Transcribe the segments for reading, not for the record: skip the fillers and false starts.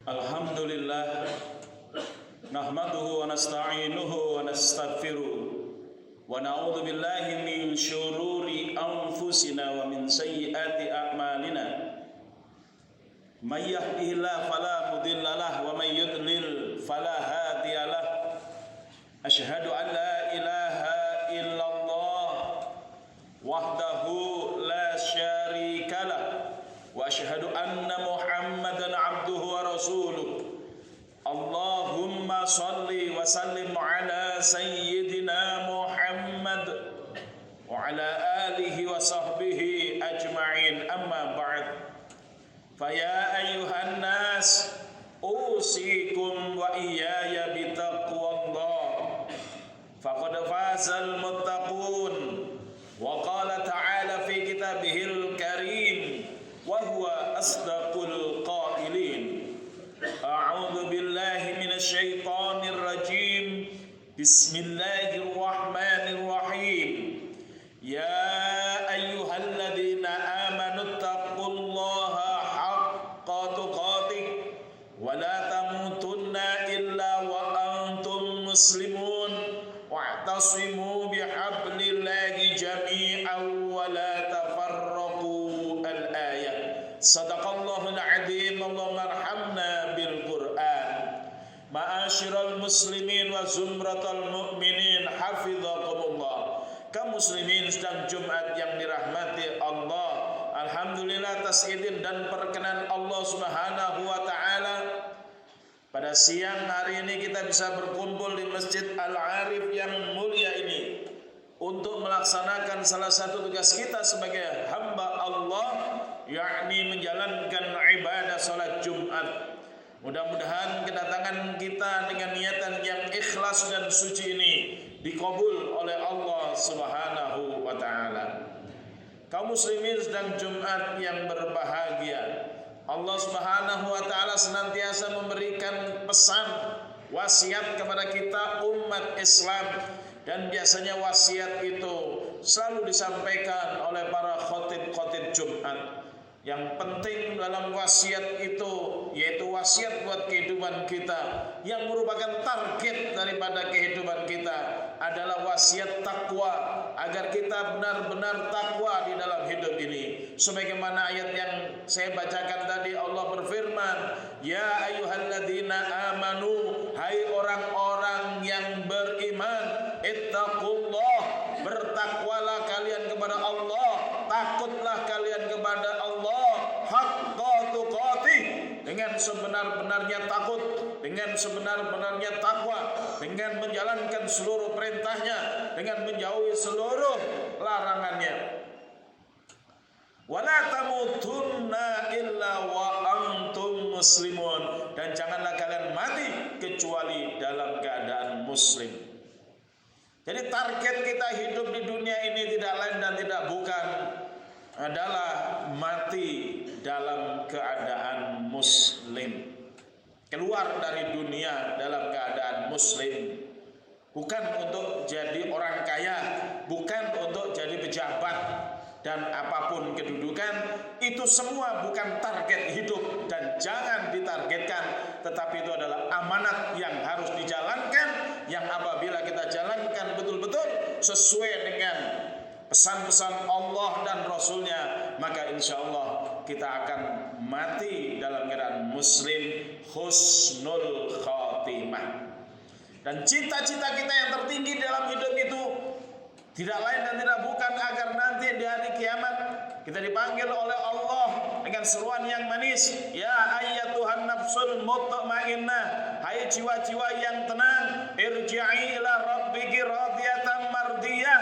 Alhamdulillah nahmaduhu wa nasta'inuhu wa nastaghfiruh wa na'udzu billahi min syururi anfusina wa min sayyiati a'malina may yahdihillahu fala mudilla lahu wa may yudlil fala hadiya lahu asyhadu an la ilaha illallah wahdahu la syarika lahu wa asyhadu anna Muhammadan abduhu wa rasuluh. Allahumma salli wa sallim ala sayyidina Muhammad wa ala alihi wa sahbihi ajma'in, amma ba'd. Fa ya ayyuhan nas usikum wa iyaya bitaqwallah faqad fazal muttaqun wa qala ta'ala fi kitabihil karim wa huwa asdaqul qailin. A'udzu billahi minasy syaithanir rajim. Bismillahirrahmanirrahim. Ya ayyuhalladzina amanu taqullaha haqqa tuqatih wa la tamutunna illa wa antum muslimun wa'tasimu bihablillahi jami'an wa la tafarraqu. Al-ayat. Sadaqallahul adzim. Allahumma arhamna bil Qur'an. Ma'asyiral muslimin wa zumratal mu'minin hafizakumullah. Kaum muslimin sedang Jumat yang dirahmati Allah. Alhamdulillah atas izin dan perkenan Allah Subhanahu wa taala, pada siang hari ini kita bisa berkumpul di Masjid Al-Arif yang mulia ini untuk melaksanakan salah satu tugas kita sebagai hamba Allah, yakni menjalankan ibadah salat Jumat. Mudah-mudahan kedatangan kita dengan niatan yang ikhlas dan suci ini dikabul oleh Allah Subhanahu wa taala. Kaum muslimin sedang Jumat yang berbahagia, Allah Subhanahu wa taala senantiasa memberikan pesan wasiat kepada kita umat Islam, dan biasanya wasiat itu selalu disampaikan oleh para khatib-khatib Jumat. Yang penting dalam wasiat itu yaitu wasiat buat kehidupan kita, yang merupakan target daripada kehidupan kita adalah wasiat takwa, agar kita benar-benar takwa di dalam hidup ini. Sebagaimana ayat yang saya bacakan tadi, Allah berfirman, ya ayyuhalladzina amanu, hai orang-orang yang beriman, ittaqullah, bertakwalah kalian kepada Allah, takutlah kalian kepada Allah, haqqa tuqatih, dengan sebenar-benarnya takut, dengan sebenar-benarnya takwa, dengan menjalankan seluruh perintahnya, dengan menjauhi seluruh larangannya. Wala tamutunna illa wa antum muslimun, dan janganlah kalian mati kecuali dalam keadaan muslim. Jadi target kita hidup di dunia ini tidak lain dan tidak bukan adalah mati dalam keadaan muslim. Keluar dari dunia dalam keadaan muslim. Bukan untuk jadi orang kaya, bukan untuk jadi pejabat dan apapun kedudukan, itu semua bukan target hidup dan jangan ditargetkan, tetapi itu adalah amanat yang harus dijalankan, yang apabila kita jalankan betul-betul sesuai dengan pesan-pesan Allah dan Rasulnya, maka insya Allah kita akan mati dalam keadaan muslim, husnul khatimah. Dan cita-cita kita yang tertinggi dalam hidup itu tidak lain dan tidak bukan agar nanti di hari kiamat kita dipanggil oleh Allah dengan seruan yang manis, ya ayyatuhan nafsul mutmainnah, hai jiwa-jiwa yang tenang, irji'i ila rabbiki radiyatan mardiyah,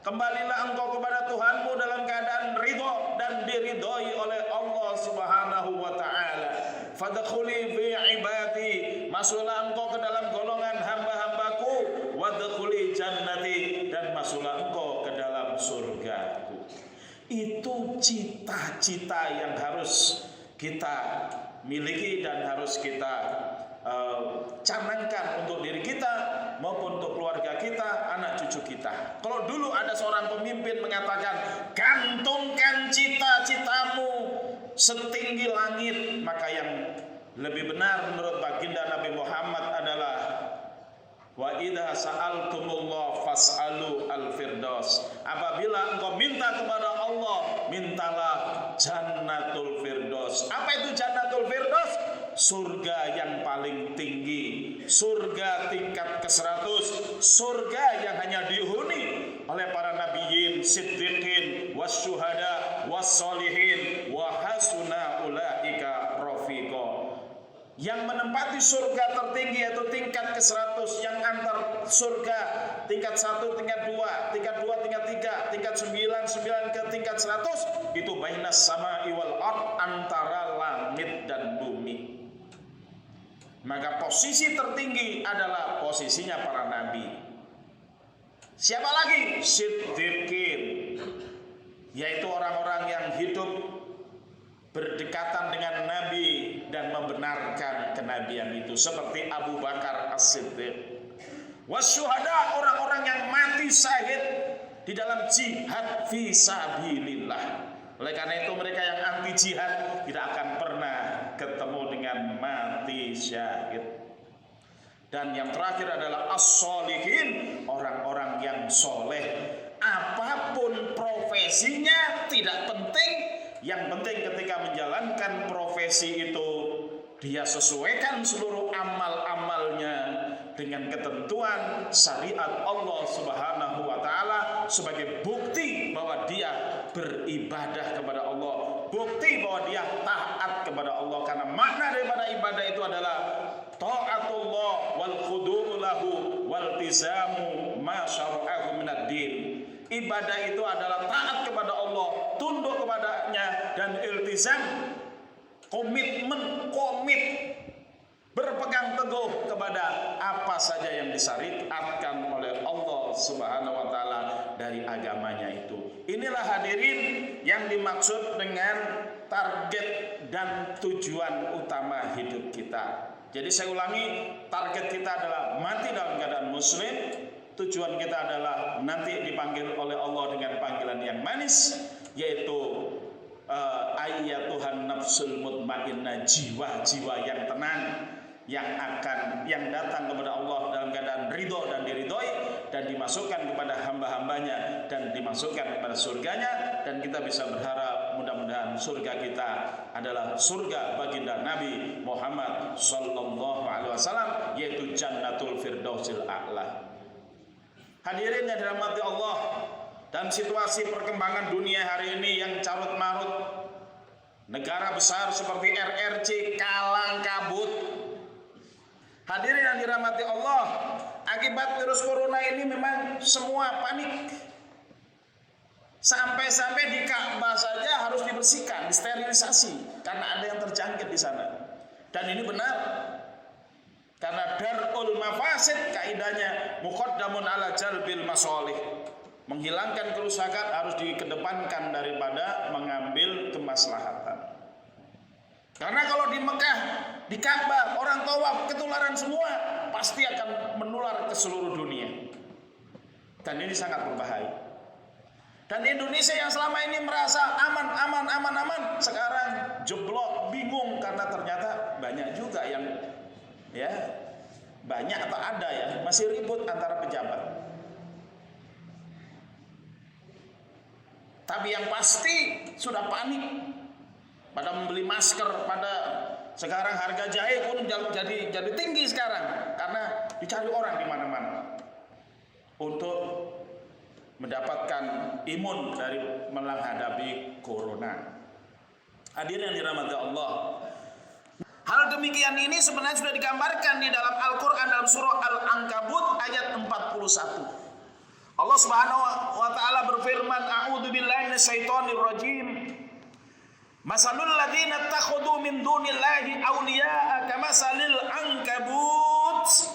kembalilah engkau kepada Tuhanmu dalam keadaan ridho dan diridhoi oleh Allah Subhanahu wa taala. Fadkhuli fi ibadi, masuklah engkau ke dalam golongan hamba-hambaku, wadkhuli jannati, dan masuklah engkau ke dalam surgaku. Itu cita-cita yang harus kita miliki dan harus kita canangkan untuk diri kita maupun untuk keluarga kita, anak cucu kita. Kalau dulu ada seorang pemimpin mengatakan, gantungkan cita-citamu setinggi langit, maka yang Lebih benar menurut baginda Nabi Muhammad adalah wa idza sa'altumullah fas'alu al-firdaus. Apabila engkau minta kepada Allah, mintalah Jannatul Firdaus. Apa itu Jannatul Firdaus? Surga yang paling tinggi, surga tingkat ke-100, surga yang hanya dihuni oleh para nabiyin, siddiqin, wasyuhada, wassolihin, wa hasuna ulaika rafiqa. Yang menempati surga tertinggi yaitu tingkat ke-100, yang antar surga tingkat 1, tingkat 2, tingkat 2, tingkat 3, tingkat 9 ke tingkat 100, itu bainas sama'i wal ard, antara langit dan bumi. Maka posisi tertinggi adalah posisinya para nabi. Siapa lagi? Siddiqin, yaitu orang-orang yang hidup berdekatan dengan Nabi dan membenarkan kenabian itu, seperti Abu Bakar As-Siddiq. Wasyuhada, orang-orang yang mati syahid di dalam jihad fi sabilillah. Oleh karena itu mereka yang anti jihad tidak akan pernah ketemu dengan mati syahid. Dan yang terakhir adalah as-solihin, orang-orang yang soleh. Apapun profesinya tidak penting, yang penting ketika menjalankan profesi itu dia sesuaikan seluruh amal-amalnya dengan ketentuan syariat Allah Subhanahu wa taala sebagai bukti bahwa dia beribadah kepada Allah, bukti bahwa dia taat kepada Allah. Karena makna daripada ibadah itu adalah taatullah wal khudu'u lahu wal tizamu ma syara'ahu minad din. Ibadah itu adalah taat kepada Allah, tunduk kepadanya, dan iltizam, komitmen, berpegang teguh kepada apa saja yang disyariatkan oleh Allah Subhanahu wa taala dari agamanya itu. Inilah hadirin yang dimaksud dengan target dan tujuan utama hidup kita. Jadi saya ulangi, target kita adalah mati dalam keadaan muslim. Tujuan kita adalah nanti dipanggil oleh Allah dengan panggilan yang manis, yaitu ayyatuhan nafsul mutmainnah, jiwa-jiwa yang tenang, yang datang kepada Allah dalam keadaan ridho dan diridhoi, dan dimasukkan kepada hamba-hambanya dan dimasukkan kepada surganya. Dan kita bisa berharap mudah-mudahan surga kita adalah surga baginda Nabi Muhammad sallallahu alaihi wasallam, yaitu Jannatul Firdausil A'la. Hadirin yang dirahmati Allah, dan situasi perkembangan dunia hari ini yang carut marut, negara besar seperti RRC kalang kabut. Hadirin yang dirahmati Allah, akibat virus corona ini memang semua panik. Sampai-sampai di Ka'bah saja harus dibersihkan, disterilisasi karena ada yang terjangkit di sana. Dan ini benar. Karena darul mafasid kaidahnya muqaddamun ala jalbil masolih. Menghilangkan kerusakan harus dikedepankan daripada mengambil kemaslahatan. Karena kalau di Mekah, di Ka'bah, orang tawaf ketularan semua, pasti akan menular ke seluruh dunia. Dan ini sangat berbahaya. Dan Indonesia yang selama ini merasa aman, sekarang jeblok, bingung, karena ternyata banyak juga yang banyak atau ada masih ribut antara pejabat. Tapi yang pasti sudah panik pada membeli masker, pada sekarang harga jahe pun jadi tinggi sekarang karena dicari orang di mana-mana untuk mendapatkan imun dari menghadapi corona. Hadirin yang dirahmati Allah, hal demikian ini sebenarnya sudah digambarkan di dalam Al-Quran dalam surah Al-Ankabut ayat 41. Allah Subhanahu wa taala berfirman, a'udzu billahi minasyaitonir rajim. Masalul ladzina ittakhadhu min dunillahi awliya'a kamasalil ankabut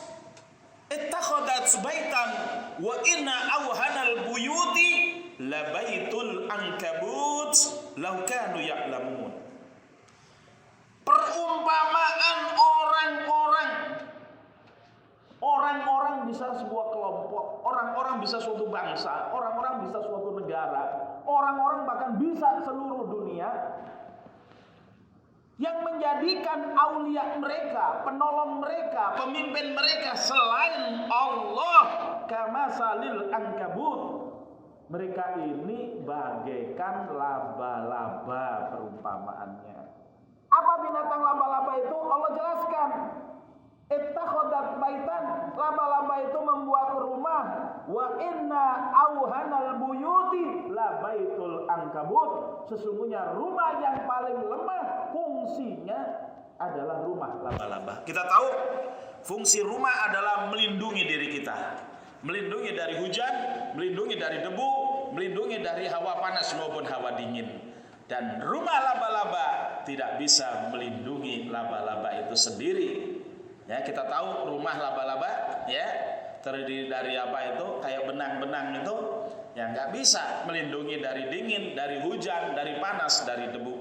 ittakhadat baitan wa inna awhanal buyuti labaitul ankabut law kanu ya'lamun. Perumpamaan orang-orang bisa sebuah kelompok, orang-orang bisa suatu bangsa, orang-orang bisa suatu negara, orang-orang bahkan bisa seluruh dunia, yang menjadikan aulia mereka, penolong mereka, pemimpin mereka selain Allah, kamasalil ankabut. Mereka ini bagaikan laba-laba perumpamaannya. Apa binatang laba-laba itu? Allah jelaskan. Ittakhadat baitan, laba-laba itu membuat rumah. Wa inna auhanal buyuti la baitul ankabut. Sesungguhnya rumah yang paling lemah fungsinya adalah rumah laba-laba. Kita tahu fungsi rumah adalah melindungi diri kita. Melindungi dari hujan, melindungi dari debu, melindungi dari hawa panas maupun hawa dingin. Dan rumah laba-laba tidak bisa melindungi laba-laba itu sendiri. Ya, kita tahu rumah laba-laba ya terdiri dari apa itu, kayak benang-benang itu yang nggak bisa melindungi dari dingin, dari hujan, dari panas, dari debu.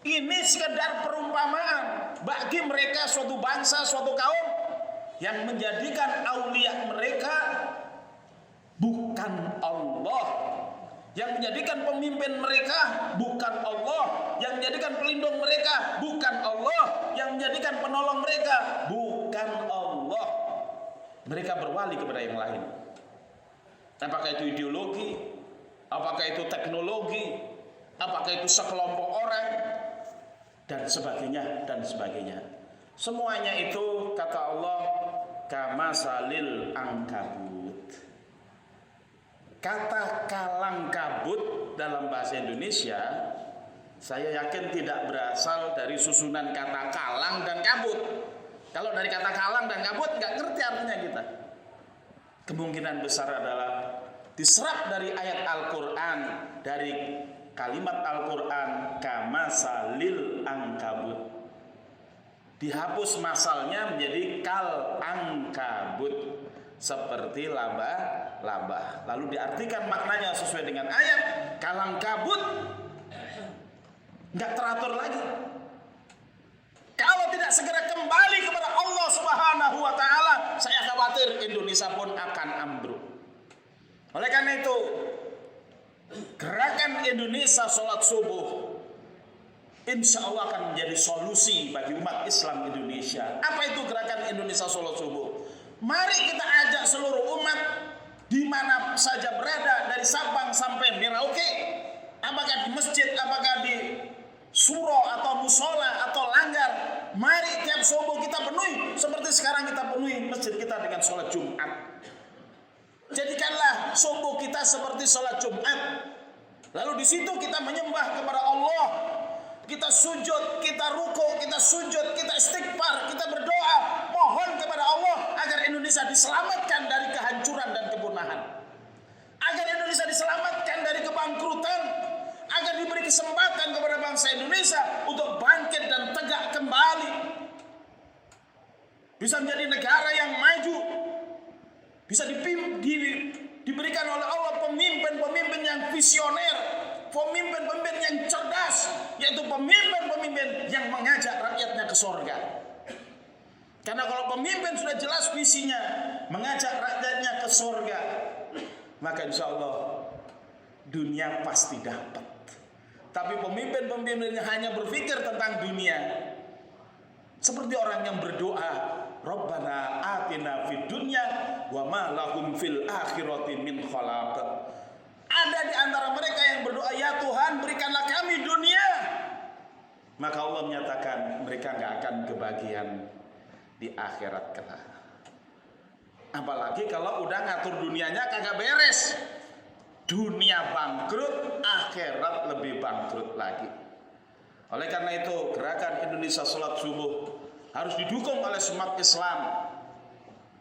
Ini sekedar perumpamaan bagi mereka suatu bangsa, suatu kaum yang menjadikan aulia mereka bukan Allah, yang menjadikan pemimpin mereka bukan Allah, yang menjadikan pelindung mereka bukan Allah, yang menjadikan penolong mereka bukan Allah. Mereka berwali kepada yang lain. Apakah itu ideologi, apakah itu teknologi, apakah itu sekelompok orang, dan sebagainya, dan sebagainya. Semuanya itu kata Allah kamasalil ankabut. Kata kalang kabut dalam bahasa Indonesia, saya yakin tidak berasal dari susunan kata kalang dan kabut. Kalau dari kata kalang dan kabut nggak ngerti artinya kita. Kemungkinan besar adalah diserap dari ayat Al-Quran, dari kalimat Al-Quran kamasalil ankabut. Dihapus masalnya menjadi kal ankabut, seperti laba-laba. Lalu diartikan maknanya sesuai dengan ayat kalang kabut, nggak teratur lagi. Kalau tidak segera kembali kepada Allah Subhanahu wa Ta'ala, saya khawatir Indonesia pun akan ambruk. Oleh karena itu, gerakan Indonesia sholat subuh insya Allah akan menjadi solusi bagi umat Islam Indonesia. Apa itu gerakan Indonesia sholat subuh? Mari kita ajak seluruh umat di mana saja berada, dari Sabang sampai Merauke, apakah di masjid, apakah di suro atau musola atau langgar, mari tiap subuh kita penuhi seperti sekarang kita penuhi masjid kita dengan sholat Jumat. Jadikanlah subuh kita seperti sholat Jumat. Lalu di situ kita menyembah kepada Allah, kita sujud, kita ruku, kita sujud, kita istighfar, kita berdoa, mohon kepada Allah agar Indonesia diselamatkan dari kehancuran dan kepunahan, agar Indonesia diselamatkan dari kebangkrutan, agar diberi kesempatan kepada bangsa Indonesia untuk bangkit dan tegak kembali, bisa menjadi negara yang maju, bisa diberikan oleh Allah pemimpin-pemimpin yang visioner, pemimpin-pemimpin yang cerdas, yaitu pemimpin-pemimpin yang mengajak rakyatnya ke surga. Karena kalau pemimpin sudah jelas visinya mengajak rakyatnya ke surga, maka insya Allah dunia pasti dapat. Tapi pemimpin-pemimpin yang hanya berpikir tentang dunia, seperti orang yang berdoa, Rabbana atina fid dunya wa ma lahum fil akhirati min khalaq. Ada di antara mereka yang berdoa, ya Tuhan berikanlah kami dunia. Maka Allah menyatakan mereka gak akan kebagian di akhirat kelak. Apalagi kalau udah ngatur dunianya kagak beres. Dunia bangkrut, akhirat lebih bangkrut lagi. Oleh karena itu gerakan Indonesia sholat subuh harus didukung oleh umat Islam.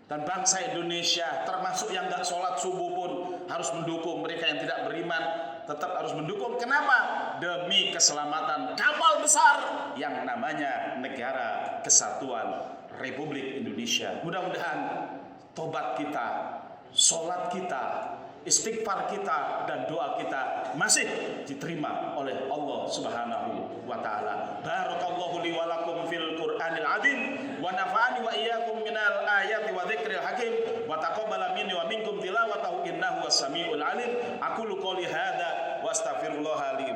Dan bangsa Indonesia termasuk yang gak sholat subuh pun harus mendukung. Mereka yang tidak beriman tetap harus mendukung. Kenapa? Demi keselamatan kapal besar yang namanya Negara Kesatuan Republik Indonesia. Mudah-mudahan tobat kita, sholat kita, istighfar kita, dan doa kita masih diterima oleh Allah Subhanahu wa Ta'ala. Barakallahu li wa lakum fil Qur'anil azim wa nafa'ani wa iyyakum minal ayati wa dzikril hakim wa taqabbala minni wa minkum tilawatahu innahu was-sami'ul alim. Aqulu qouli hadza wa astaghfirullah li